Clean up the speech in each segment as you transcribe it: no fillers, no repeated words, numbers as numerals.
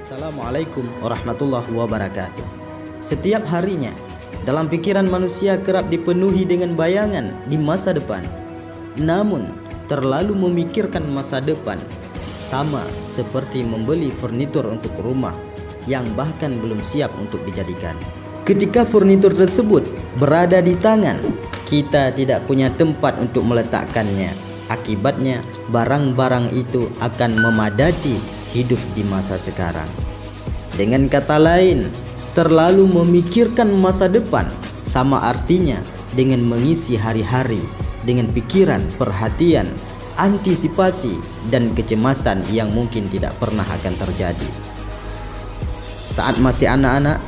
Assalamualaikum warahmatullahi wabarakatuh. Setiap harinya, dalam pikiran manusia kerap dipenuhi dengan bayangan di masa depan. Namun, terlalu memikirkan masa depan sama seperti membeli furnitur untuk rumah yang bahkan belum siap untuk dijadikan. Ketika furnitur tersebut berada di tangan, kita tidak punya tempat untuk meletakkannya. Akibatnya, barang-barang itu akan memadati hidup di masa sekarang. Dengan kata lain, terlalu memikirkan masa depan sama artinya dengan mengisi hari-hari dengan pikiran, perhatian, antisipasi, dan kecemasan yang mungkin tidak pernah akan terjadi. Saat masih anak-anak,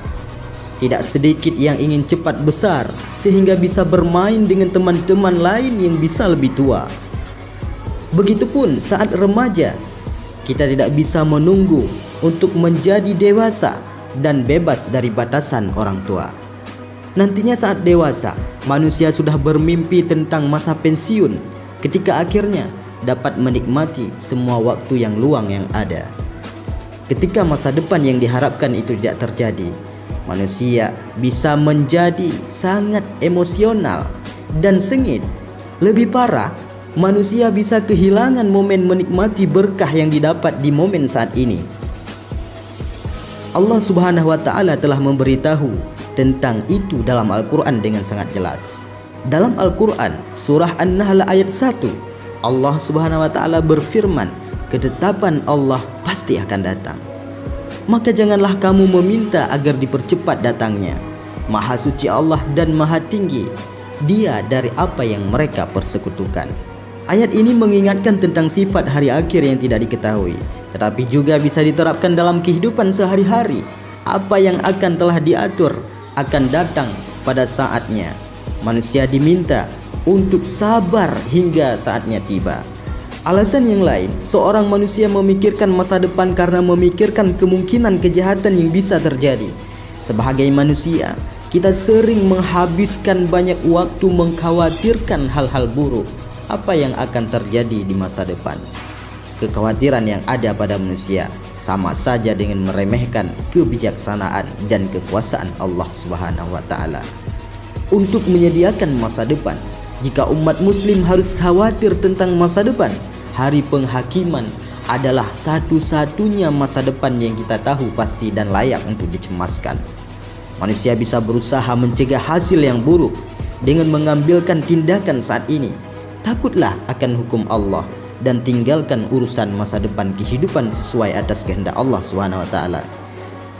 tidak sedikit yang ingin cepat besar sehingga bisa bermain dengan teman-teman lain yang bisa lebih tua. Begitupun saat remaja, kita tidak bisa menunggu untuk menjadi dewasa dan bebas dari batasan orang tua. Nantinya saat dewasa, manusia sudah bermimpi tentang masa pensiun ketika akhirnya dapat menikmati semua waktu yang luang yang ada. Ketika masa depan yang diharapkan itu tidak terjadi, manusia bisa menjadi sangat emosional dan sengit. Lebih parah, manusia bisa kehilangan momen menikmati berkah yang didapat di momen saat ini. Allah Subhanahu wa Ta'ala telah memberitahu tentang itu dalam Al-Quran dengan sangat jelas. Dalam Al-Quran, surah An-Nahl ayat 1, Allah Subhanahu wa Ta'ala berfirman, ketetapan Allah pasti akan datang. Maka janganlah kamu meminta agar dipercepat datangnya. Maha suci Allah dan maha tinggi Dia dari apa yang mereka persekutukan. Ayat ini mengingatkan tentang sifat hari akhir yang tidak diketahui, tetapi juga bisa diterapkan dalam kehidupan sehari-hari. Apa yang akan telah diatur akan datang pada saatnya. Manusia diminta untuk sabar hingga saatnya tiba. Alasan yang lain, seorang manusia memikirkan masa depan karena memikirkan kemungkinan kejahatan yang bisa terjadi. Sebagai manusia, kita sering menghabiskan banyak waktu mengkhawatirkan hal-hal buruk. Apa yang akan terjadi di masa depan? Kekhawatiran yang ada pada manusia sama saja dengan meremehkan kebijaksanaan dan kekuasaan Allah Subhanahu wa Ta'ala. Untuk menyediakan masa depan, jika umat muslim harus khawatir tentang masa depan, hari penghakiman adalah satu-satunya masa depan yang kita tahu pasti dan layak untuk dicemaskan. Manusia bisa berusaha mencegah hasil yang buruk dengan mengambilkan tindakan saat ini. Takutlah akan hukum Allah dan tinggalkan urusan masa depan kehidupan sesuai atas kehendak Allah Subhanahu wa Ta'ala.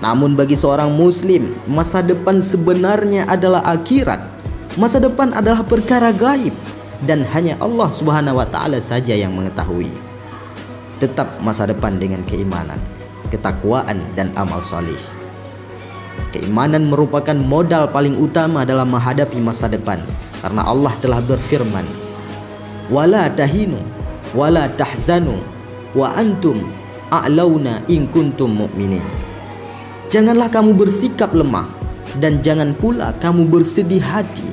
Namun bagi seorang muslim, masa depan sebenarnya adalah akhirat. Masa depan adalah perkara gaib dan hanya Allah Subhanahu wa Ta'ala saja yang mengetahui. Tetap masa depan dengan keimanan, ketakwaan, dan amal salih. Keimanan merupakan modal paling utama dalam menghadapi masa depan, karena Allah telah berfirman, wala tahinu wala tahzanu wa antum a'launa in kuntum mu'minin. Janganlah kamu bersikap lemah dan jangan pula kamu bersedih hati,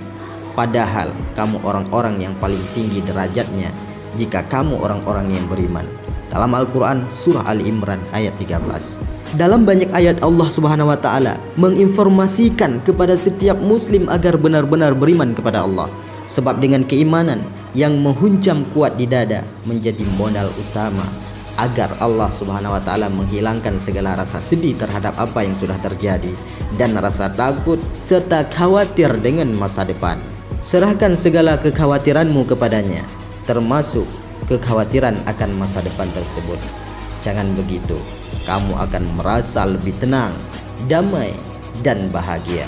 padahal kamu orang-orang yang paling tinggi derajatnya jika kamu orang-orang yang beriman. Dalam Al-Quran surah Ali Imran ayat 13. Dalam banyak ayat Allah Subhanahu wa Ta'ala menginformasikan kepada setiap muslim agar benar-benar beriman kepada Allah. Sebab dengan keimanan yang menghunjam kuat di dada menjadi modal utama agar Allah Subhanahu wa Ta'ala menghilangkan segala rasa sedih terhadap apa yang sudah terjadi dan rasa takut serta khawatir dengan masa depan. Serahkan segala kekhawatiranmu kepadanya, termasuk kekhawatiran akan masa depan tersebut. Jangan begitu, kamu akan merasa lebih tenang, damai, dan bahagia.